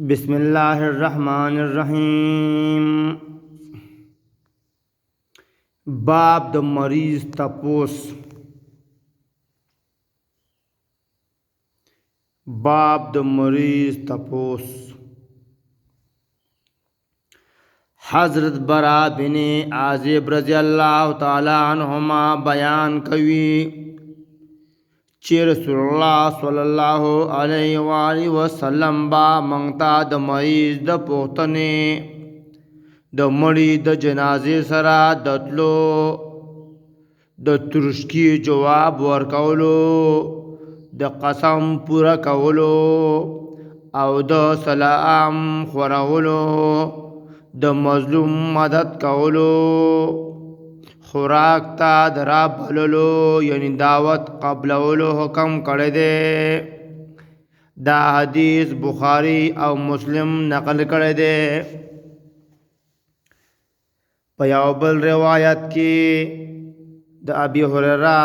بسم الله الرحمن الرحیم. باب د مریض تپوس. باب د مریض تپوس. حضرت برا بن عازب رضی اللہ تعالی عنہما بیان کوي چې رسول الله صلی الله علیه و آله وسلم با مونږ ته د مریض د پوښتنې د مړي د جنازې سره د تلو د ترشکی جواب ورکولو د قسم پوره کولو او د سلام خورولو د مظلوم مدد کولو خوراک تا درا بللو یعنی دعوت قبلولو حکم کړی دی. دا حدیث بخاری او مسلم نقل کړی دی. په یو بل روایت کې د ابي هريره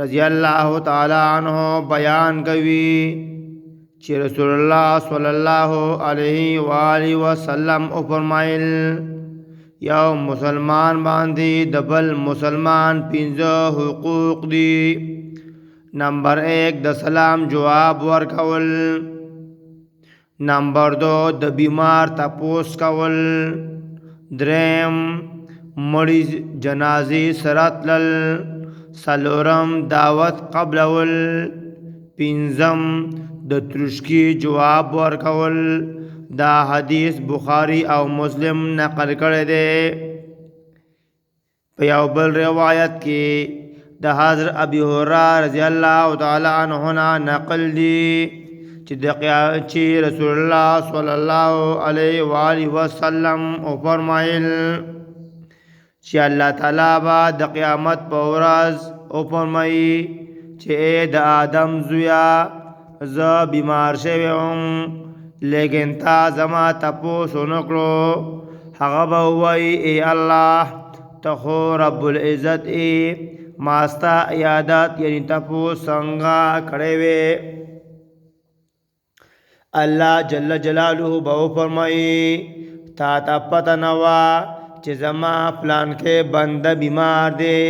رضی الله تعالی عنہ بیان کوي چې رسول الله صلی الله علیه و آله وسلم فرمایل یو مسلمان باندې د بل مسلمان 5 حقوق دي. نمبر 1 د سلام جواب ورکول. نمبر 2 د بیمار تپوس کول. دریم مړی جنازې سره تلل. څلورم دعوت قبلول. پنځم د ترشکی جواب ورکول. دا حدیث بخاری او مسلم نقل کړی دی. په یو بل روایت کې د حضرت ابي هريره رضی الله تعالی عنہ نقل دی چې رسول الله صلی الله علیه و آله وسلم فرمایل چې الله تعالی با د قیامت په ورځ فرمایي چې د آدم زویا زه بیمار شوی یم لیکن تا زما تپوس ونکړو. هغه به ووایي ای الله ته خو رب العزت ما ستا عیادت یعنی تپوس څنګه کړی وې. الله جل جلاله به وفرمایي تا ته پته نه وه چې زما پلان کې بنده بیمار دی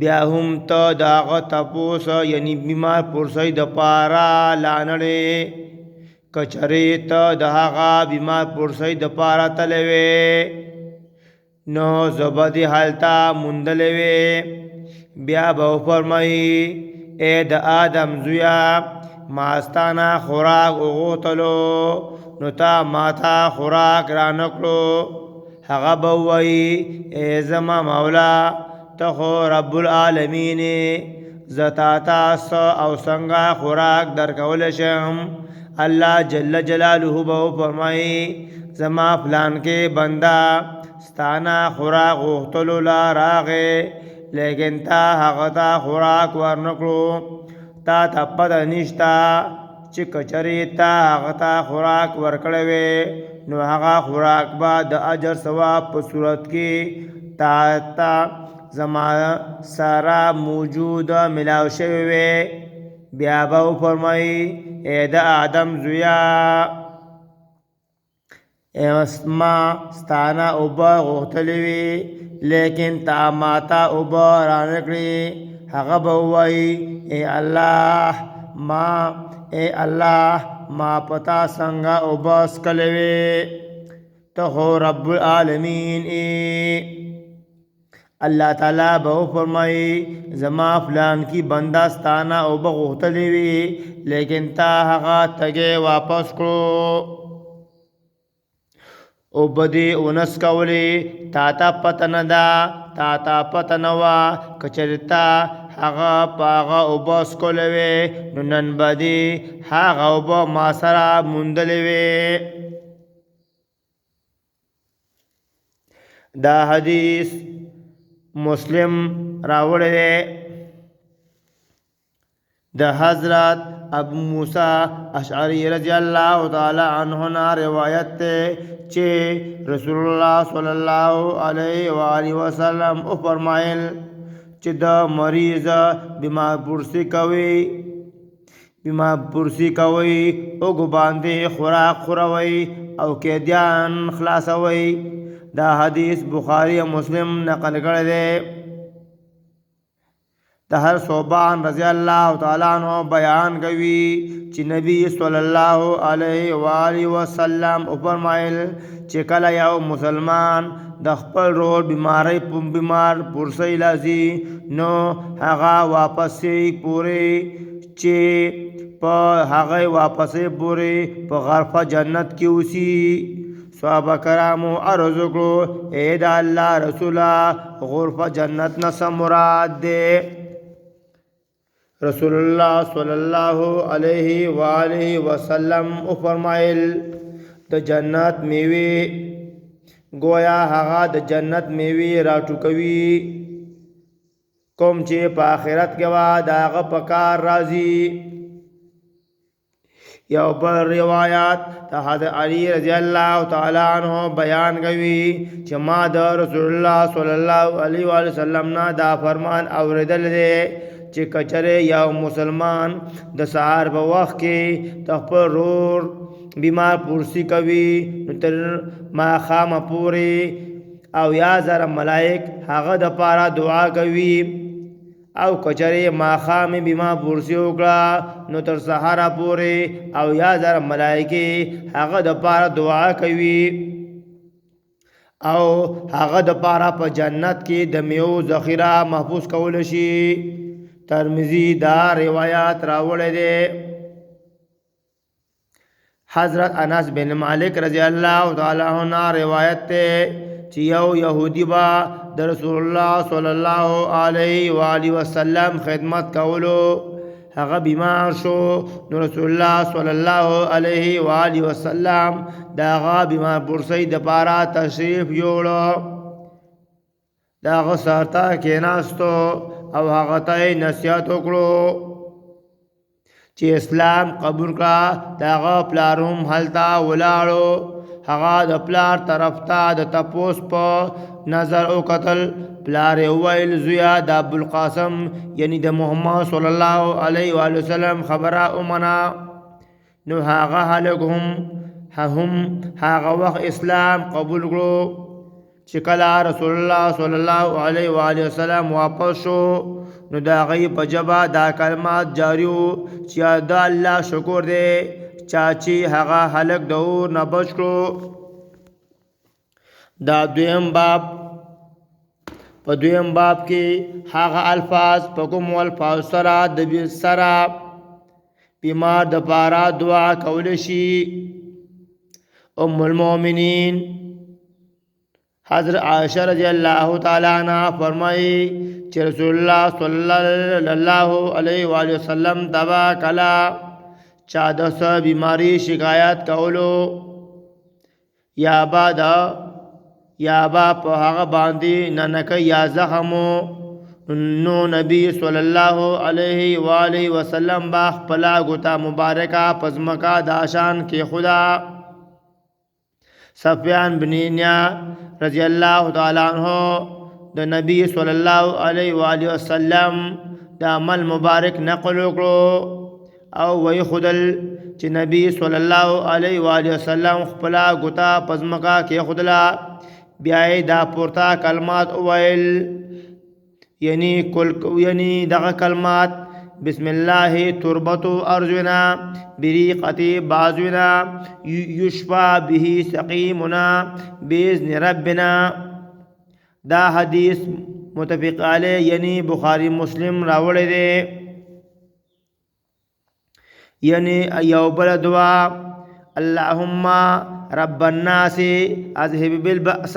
بیا هم ته د هغه تپوس یعنی بیمار پرسۍ دپاره لانړې کچری ته د هغه بیمار پرسۍ دپاره تللی وې نو زه به دې هلته موندلی وې. بیا به وفرمایي ای د آدم زویا ما ستا نه خوراک وغوښتلو نو تا ما ته خوراک رانکړو. هغه به ووایي ای زما مولا ته خو رب العالمین زه تا ته څه او څنګه خوراک درکولی شم. الله جل جلاله به فرمایي زما پلان کې بنده ستانه خوراک غوښتلو لا راغی لیکن تا هغه ته خوراک ورنکړو. تا ته پته نشته چې کچرې تا هغه ته خوراک ورکړی وې نو هغه خوراک به د اجر ثواب په صورت کې تا ته زما سره موجود ملاو شوی وې. بیا به وفرمایي ای د آدم زویا ما ستانه اوبه غوښتلې وې لیکن تا ما ته اوبه رانکړې. هغه به ووایي ای الله ما پتا څنګه اوبه څښلې وې ته خو رب العالمین الله تعالی به وفرمایي زما فلان کی بنده ستانه اوبه غوښتلې وې لیکن تا هغه تږی واپس کړو. اوبه دې ونه څښولې تا ته پته نه ده تا ته پته نه وه کچرې تا هغه په هغه اوبه څښلې وې نو نن به دې هغه اوبه ما سره موندلې وې. دا حدیث مسلم راوړی دی. د حضرت ابو موسی اشعری رضی الله تعالی عنہ روایت ته چې رسول الله صلی الله علیه و آله وسلم فرمایل چې د مریض بیمار پرسې کوي بما پرسی کوي اوګ باندې خوراک خوروي او قیدیان خلاصوي دا حدیث بخاری او مسلم نقل کړی دی طاهر صوبان رضی الله تعالی عنہ بیان کوي چې نبی صلی الله علیه و آله وسلم فرمایل چې کله یو مسلمان د خپل روح بیمار پرسی لازي نو هغه واپسې پوره چې په هغه واپسې پوره په غرفه جنت کې اوسي صحابه کرامو عرض وکړو اے د الله رسوله غرفه جنت نه مراد ده رسول الله صلی الله علیه و آله وسلم فرمایل د جنت میوه گویا هغه د جنت میوه راټوکوي کوم چې په آخرت کې وا داغه پکار راځي یو بل روایت د حضرت علی رضی الله تعالی عنہ بیان کوي چې ما د رسول الله صلی الله علیه و وسلم نه دا فرمان اوریدل دی چې کچره یو مسلمان د سحر په وخت کې خپل روح بیمار پرسی کوي نو تر ماښام پورې او یا زره ملائک هغه د پاره دعا کوي او کچره ماښام بیمار پرسی وکړه نو تر سحر پورې او یا زره ملائکه هغه د پاره دعا کوي او هغه د پاره په جنت کې د میو ذخیره محفوظ کول شي ترمذی دا روایت راوړی دی حضرت انس بن مالک رضی الله تعالی عنہ روایت ته چې یو يهودي با د رسول الله صلی الله علیه و آله وسلم خدمت کولو هغه بیمار شو نو رسول الله صلی الله علیه و آله وسلم داغه بیمار پرسی د پاره تشریف یوړو داغه سارتا کېناستو او هغه ته نصیحت وکړو چې اسلام قبول کړه داغه پلارهم هلته ولاړو هغه د پلار طرف ته د تپوس په نظر او قتل پلار ویل زویا د ابوالقاسم یعنی د محمد صلی الله علیه و وسلم خبره اومنا نو هغه هم هغه وخت اسلام قبول کړو چې کله رسول الله صلی الله علیه و آله وسلم واپس شو نو دا غي په جبا دا کلمات جاریو چې دا الله شکر دې چاچی هغه هلک دور نه بچ کړو دا دویم باب په دویم باب کې هغه الفاظ په کوم الفاظ سره د سره بیمار د پاره دعا کول شي ام المؤمنین حضرت عائشہ رضی اللہ تعالی عنہ فرمائی کہ رسول اللہ صلی اللہ علیہ وآلہ وسلم دبا کلا چادس بیماری شکایت کولو یا با په هغه باندې ننکه یا زخمو نو نبی صلی اللہ علیہ وآلہ وسلم با خپلا گتا مبارکہ پزمکا داشان کی خدا سفیان بن نیا رضی اللہ تعالی عنہ د نبی صلی الله علیه و آله وسلم د عمل مبارک نقل وکړو او وی خدل چې نبی صلی الله علیه و آله وسلم خپل غتا پزمکا کې خدلا بیا دا پورته کلمات ویل یعنی دغه کلمات بسم الله تربت ارجنا بریقت بازونا یشفا به سقیمنا باذن ربنا دا حدیث متفق علیه یعنی بخاری مسلم راوړی دی یعنی یو بل دعا اللهم رب الناس اذهب بالبأس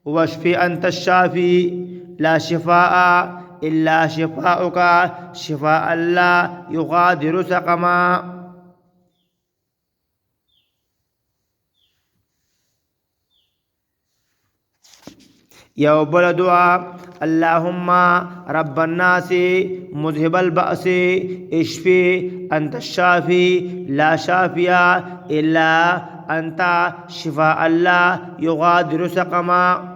واشف انت الشافي لا شفاء الا شفاءك شفاء لا يغادر سقما یو بل دعا اللهم رب الناس مذهب البأس اشفي انت الشافي لا شافي الا انت شفاء لا يغادر سقما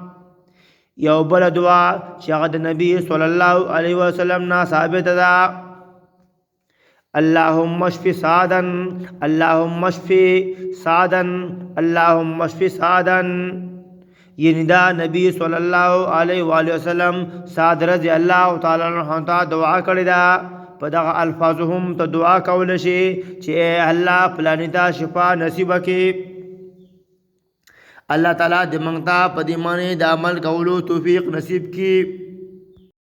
یو بل دعا چې هغه د نبی صلی الله علیه وسلم نه ثابت ده اللهم اشف سعدا اللهم اشف سعدا اللهم اشف سعدا. یعنی دا نبی صلی الله علیه و آله وسلم سعد رضی الله تعالی عنہ ته دعا کړې ده. په دغه الفاظو هم ته دعا کول شي چې الله پلانی ته شفا نصیب کړي. الله تعالی دې موږ ته په دې باندې د عمل کولو توفیق نصیب کړي.